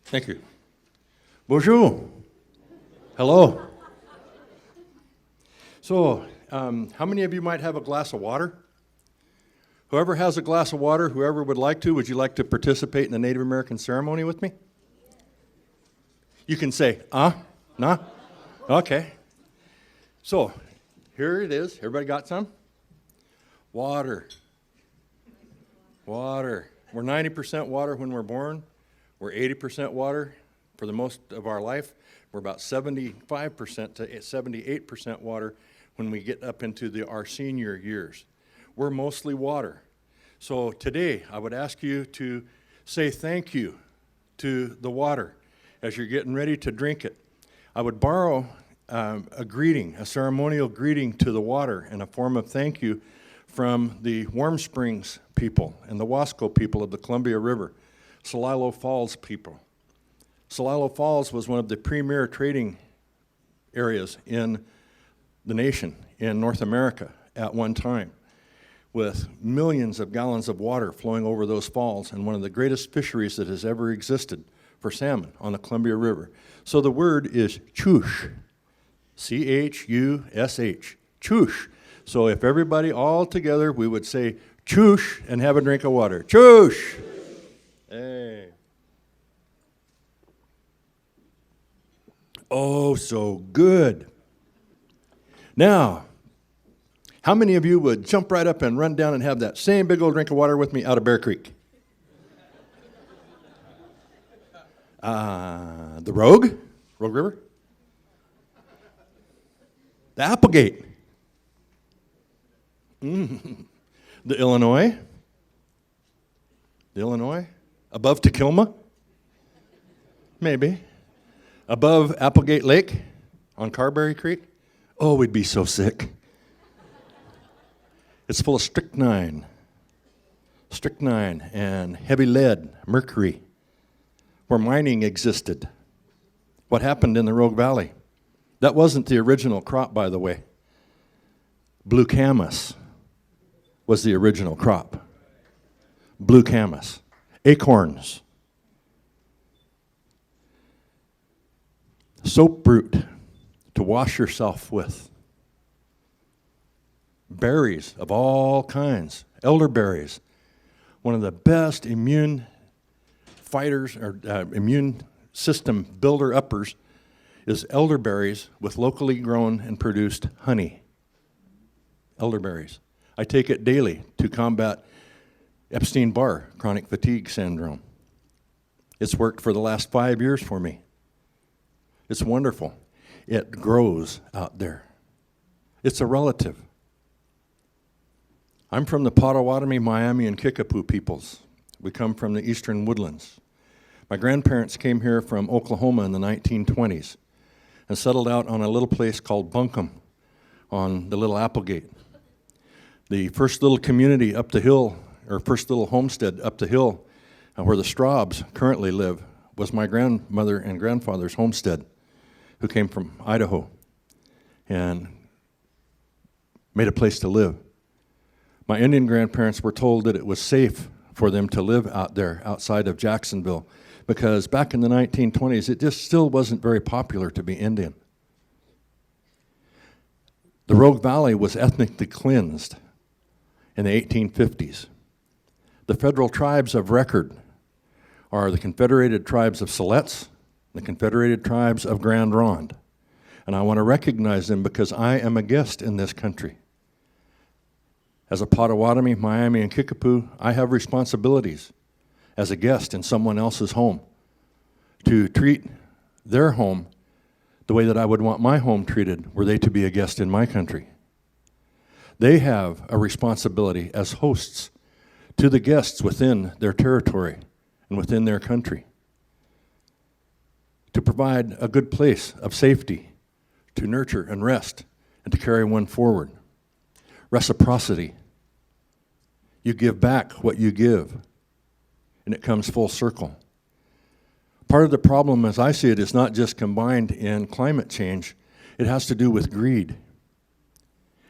Thank you. Bonjour. Hello. So, how many of you might have a glass of water? Whoever has a glass of water, whoever would like to, would you like to participate in the Native American ceremony with me? You can say, nah? Okay. So, here it is. Everybody got some? Water. Water. We're 90% water when we're born. We're 80% water for the most of our life. We're about 75% to 78% water when we get up into our senior years. We're mostly water. So today, I would ask you to say thank you to the water as you're getting ready to drink it. I would borrow a greeting, a ceremonial greeting to the water in a form of thank you from the Warm Springs people and the Wasco people of the Columbia River, Celilo Falls people. Celilo Falls was one of the premier trading areas in the nation, in North America at one time, with millions of gallons of water flowing over those falls and one of the greatest fisheries that has ever existed for salmon on the Columbia River. So the word is chush, C-H-U-S-H, chush. So if everybody all together, we would say chush and have a drink of water. Chush! Hey. Oh, so good. Now, how many of you would jump right up and run down and have that same big old drink of water with me out of Bear Creek? The Rogue River? The Applegate? The Illinois? Above Takilma? Maybe. Above Applegate Lake on Carberry Creek? Oh, we'd be so sick. It's full of strychnine and heavy lead, mercury, where mining existed. What happened in the Rogue Valley? That wasn't the original crop, by the way. Blue camas was the original crop. Blue camas. Acorns. Soap root to wash yourself with. Berries of all kinds. Elderberries. One of the best immune fighters or immune system builder-uppers is elderberries with locally grown and produced honey. Elderberries. I take it daily to combat Epstein-Barr chronic fatigue syndrome. It's worked for the last 5 years for me. It's wonderful. It grows out there. It's a relative. I'm from the Potawatomi, Miami, and Kickapoo peoples. We come from the eastern woodlands. My grandparents came here from Oklahoma in the 1920s and settled out on a little place called Buncombe on the Little Applegate. The first little community up the hill, or first little homestead up the hill, where the Straubs currently live, was my grandmother and grandfather's homestead, who came from Idaho and made a place to live. My Indian grandparents were told that it was safe for them to live out there outside of Jacksonville because back in the 1920s, it just still wasn't very popular to be Indian. The Rogue Valley was ethnically cleansed in the 1850s. The federal tribes of record are the Confederated Tribes of Siletz, the Confederated Tribes of Grand Ronde. And I want to recognize them because I am a guest in this country. As a Potawatomi, Miami, and Kickapoo, I have responsibilities as a guest in someone else's home to treat their home the way that I would want my home treated were they to be a guest in my country. They have a responsibility as hosts to the guests within their territory and within their country to provide a good place of safety, to nurture and rest, and to carry one forward. Reciprocity. You give back what you give, and it comes full circle. Part of the problem, as I see it, is not just combined in climate change. It has to do with greed.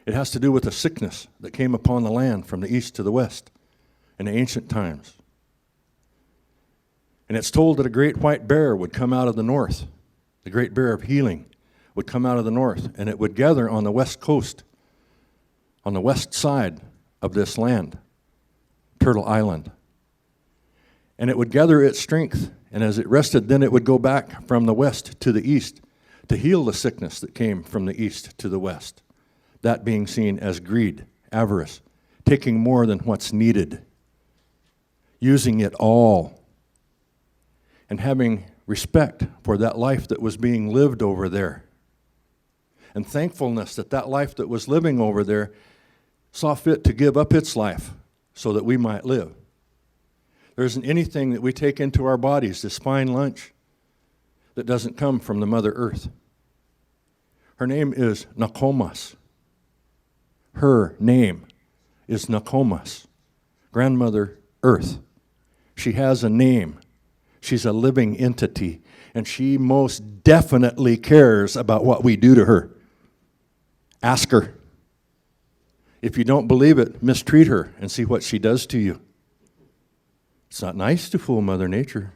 It has to do with a sickness that came upon the land from the east to the west in ancient times. And it's told that a great white bear would come out of the north. The great bear of healing would come out of the north, and it would gather on the west coast, on the west side of this land, Turtle Island. And it would gather its strength, and as it rested, then it would go back from the west to the east to heal the sickness that came from the east to the west. That being seen as greed, avarice, taking more than what's needed, using it all, and having respect for that life that was being lived over there, and thankfulness that that life that was living over there saw fit to give up its life so that we might live. There isn't anything that we take into our bodies, this fine lunch, that doesn't come from the Mother Earth. Her name is Nokomis. Her name is Nokomis, Grandmother Earth. She has a name. She's a living entity, and she most definitely cares about what we do to her. Ask her. If you don't believe it, mistreat her and see what she does to you. It's not nice to fool Mother Nature.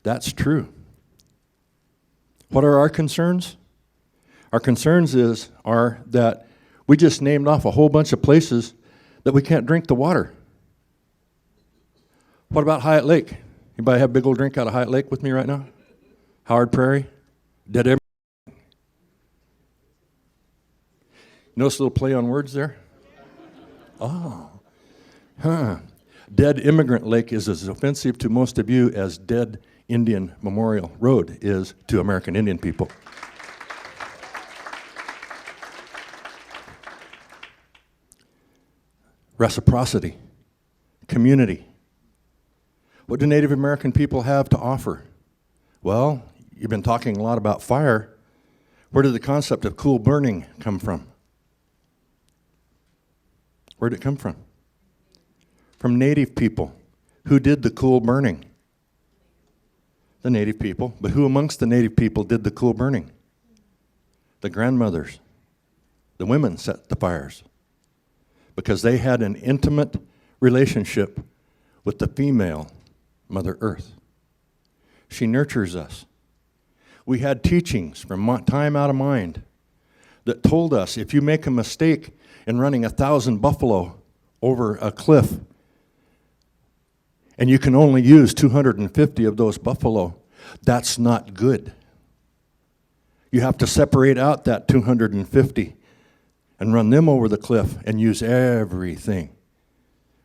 That's true. What are our concerns? Our concerns are that we just named off a whole bunch of places that we can't drink the water. What about Hyatt Lake? Anybody have a big old drink out of Hyatt Lake with me right now? Howard Prairie? Dead Immigrant. Notice a little play on words there? Oh. Dead Immigrant Lake is as offensive to most of you as Dead Indian Memorial Road is to American Indian people. Reciprocity, community. What do Native American people have to offer? Well, you've been talking a lot about fire. Where did the concept of cool burning come from? Where did it come from? From Native people. Who did the cool burning? The Native people. But who amongst the Native people did the cool burning? The grandmothers. The women set the fires. Because they had an intimate relationship with the female Mother Earth. She nurtures us. We had teachings from time out of mind that told us if you make a mistake in running 1,000 buffalo over a cliff and you can only use 250 of those buffalo, that's not good. You have to separate out that 250 and run them over the cliff and use everything.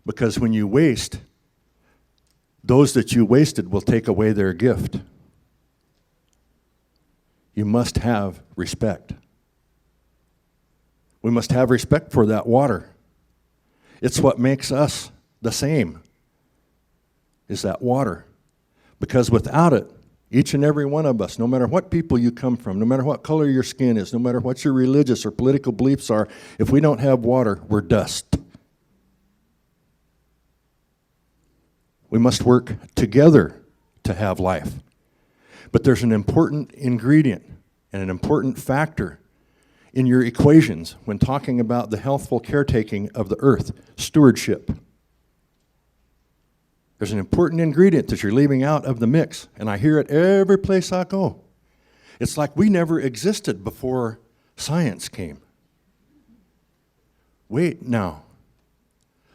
Because when you waste, those that you wasted will take away their gift. You must have respect. We must have respect for that water. It's what makes us the same, is that water. Because without it, each and every one of us, no matter what people you come from, no matter what color your skin is, no matter what your religious or political beliefs are, if we don't have water, we're dust. We must work together to have life. But there's an important ingredient and an important factor in your equations when talking about the healthful caretaking of the earth, stewardship. There's an important ingredient that you're leaving out of the mix, and I hear it every place I go. It's like we never existed before science came. Wait now.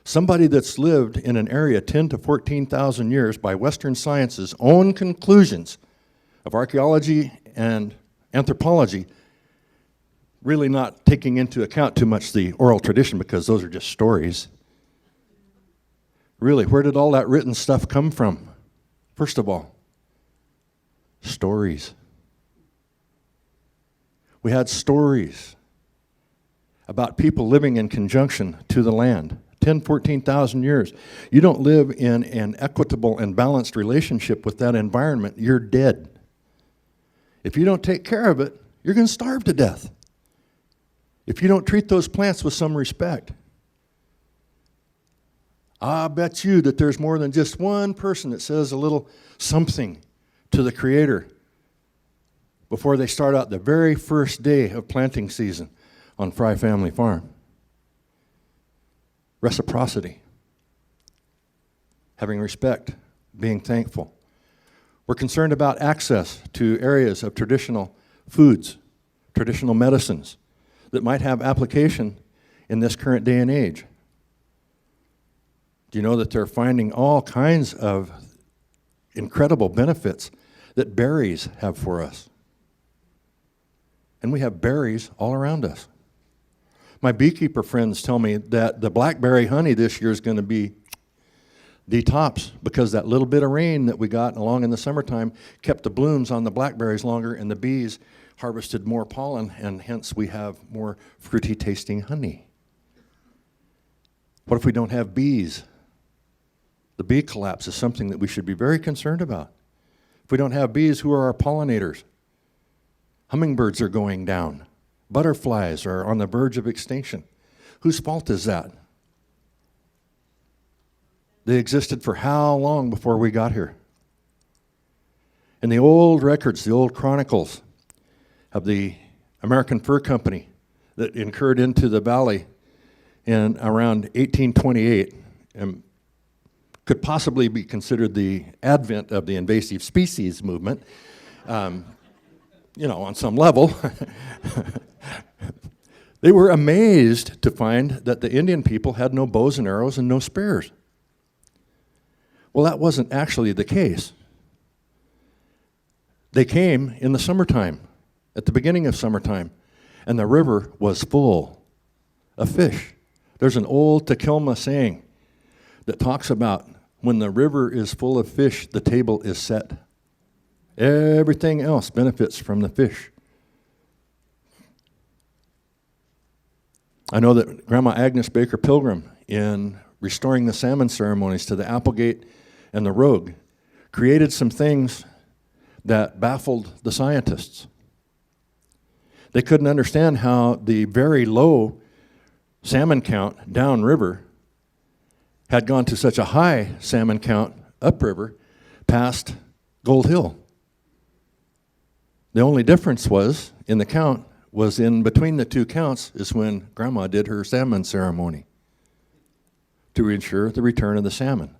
Somebody that's lived in an area 10 to 14,000 years by Western science's own conclusions of archaeology and anthropology, really not taking into account too much the oral tradition because those are just stories. Really, where did all that written stuff come from? First of all, stories. We had stories about people living in conjunction to the land. 10, 14,000 years. You don't live in an equitable and balanced relationship with that environment, you're dead. If you don't take care of it, you're going to starve to death. If you don't treat those plants with some respect, I bet you that there's more than just one person that says a little something to the Creator before they start out the very first day of planting season on Fry Family Farm. Reciprocity. Having respect being thankful. We're concerned about access to areas of traditional foods, traditional medicines that might have application in this current day and age. Do you know that they're finding all kinds of incredible benefits that berries have for us? And we have berries all around us. My beekeeper friends tell me that the blackberry honey this year is going to be detops because that little bit of rain that we got along in the summertime kept the blooms on the blackberries longer, and the bees harvested more pollen, and hence we have more fruity tasting honey. What if we don't have bees? The bee collapse is something that we should be very concerned about. If we don't have bees, who are our pollinators? Hummingbirds are going down. Butterflies are on the verge of extinction. Whose fault is that? They existed for how long before we got here? In the old records, the old chronicles of the American Fur Company that incurred into the valley in around 1828 and could possibly be considered the advent of the invasive species movement, on some level. They were amazed to find that the Indian people had no bows and arrows and no spears. Well, that wasn't actually the case. They came in the summertime, at the beginning of summertime, and the river was full of fish. There's an old Takelma saying that talks about when the river is full of fish, the table is set. Everything else benefits from the fish. I know that Grandma Agnes Baker Pilgrim, in restoring the salmon ceremonies to the Applegate and the Rogue, created some things that baffled the scientists. They couldn't understand how the very low salmon count downriver had gone to such a high salmon count upriver past Gold Hill. The only difference was in the count was in between the two counts is when Grandma did her salmon ceremony to ensure the return of the salmon.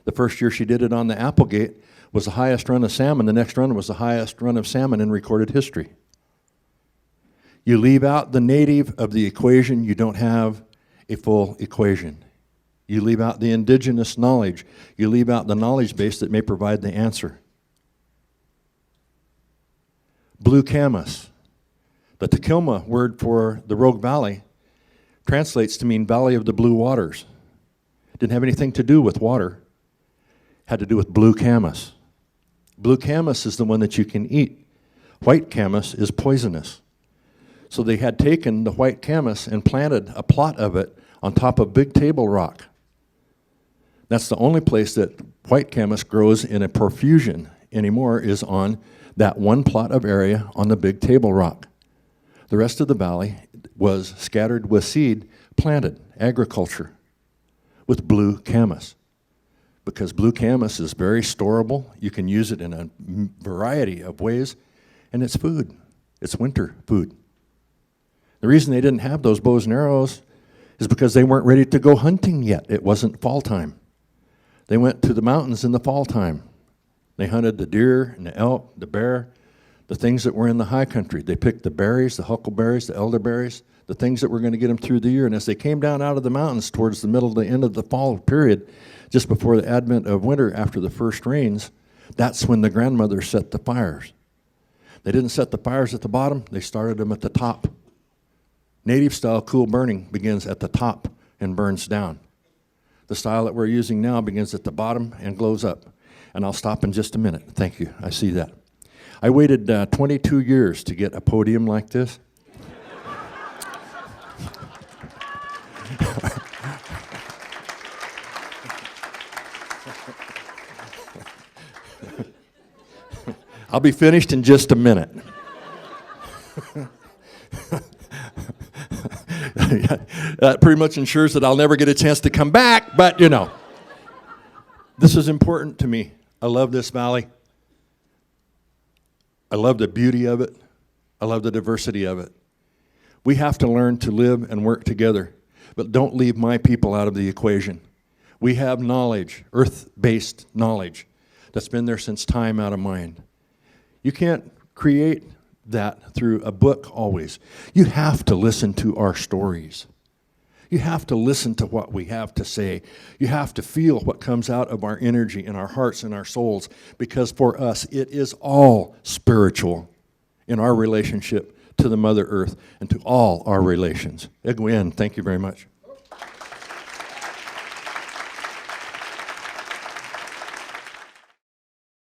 The first year she did it on the Applegate was the highest run of salmon. The next run was the highest run of salmon in recorded history. You leave out the native of the equation, you don't have a full equation. You leave out the indigenous knowledge. You leave out the knowledge base that may provide the answer. Blue camas. The Takelma word for the Rogue Valley translates to mean Valley of the Blue Waters. Didn't have anything to do with water. Had to do with blue camas. Blue camas is the one that you can eat. White camas is poisonous. So they had taken the white camas and planted a plot of it on top of Big Table Rock. That's the only place that white camas grows in a profusion anymore, is on that one plot of area on the Big Table Rock. The rest of the valley was scattered with seed, planted, agriculture, with blue camas. Because blue camas is very storable. You can use it in a variety of ways, and it's food. It's winter food. The reason they didn't have those bows and arrows is because they weren't ready to go hunting yet. It wasn't fall time. They went to the mountains in the fall time. They hunted the deer and the elk, the bear, the things that were in the high country. They picked the berries, the huckleberries, the elderberries, the things that were going to get them through the year. And as they came down out of the mountains towards the middle to the end of the fall period, just before the advent of winter after the first rains, that's when the grandmothers set the fires. They didn't set the fires at the bottom, they started them at the top. Native style cool burning begins at the top and burns down. The style that we're using now begins at the bottom and glows up. And I'll stop in just a minute. Thank you. I see that. I waited 22 years to get a podium like this. I'll be finished in just a minute. That pretty much ensures that I'll never get a chance to come back, but this is important to me. I love this valley. I love the beauty of it. I love the diversity of it. We have to learn to live and work together, but don't leave my people out of the equation. We have knowledge, earth-based knowledge, that's been there since time out of mind. You can't create that through a book always. You have to listen to our stories. You have to listen to what we have to say. You have to feel what comes out of our energy in our hearts and our souls, because for us, it is all spiritual in our relationship to the Mother Earth and to all our relations. Egwene, thank you very much.